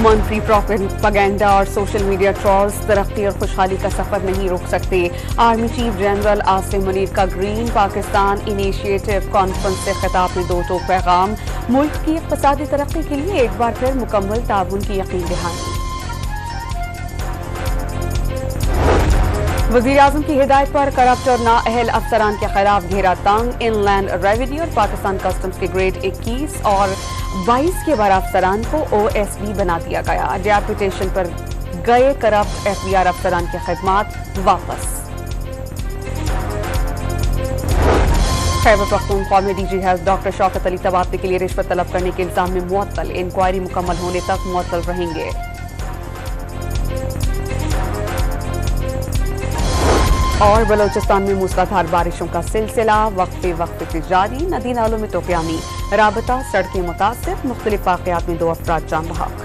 मनफी प्रोपेगेंडा और social media trolls तरक्की और खुशहाली का सफर नहीं रोक सकते। Army chief general Asim Munir का ग्रीन पाकिस्तान इनिशिएटिव कॉन्फ्रेंस से खिताब में दोटोक पैगाम। मुल्क की इक़्तिसादी तरक्की के लिए एक बार फिर मुकम्मल ताउन की यकीन दहानी। वज़ीर-ए-आज़म की हिदायत पर करप्ट और नाअहल अफसरान के खिलाफ घेरा तंग। इनलैंड रेवेन्यू और पाकिस्तान कस्टम्स के ग्रेड 21 और 22 के बार अफसरान को OSB बना दिया गया। डेपुटेशन पर गए करप्ट FBR अफसरान की खिदमात वापस। खैबर पख्तूनख्वा में DG health doctor Shaukat Ali तबादले के लिए रिश्वत तलब करने के इल्जाम में मुअत्तल। इंक्वायरी मुकम्मल होने तक मुअत्तल रहेंगे। और बलोचिस्तान में मूसलाधार बारिशों का सिलसिला वक्फे से जारी। नदी नालों में तोफ़यानी, राबता सड़कें मुतासिर। मुख्तलिफ वाक़यात में 2 अफराद जान बहक।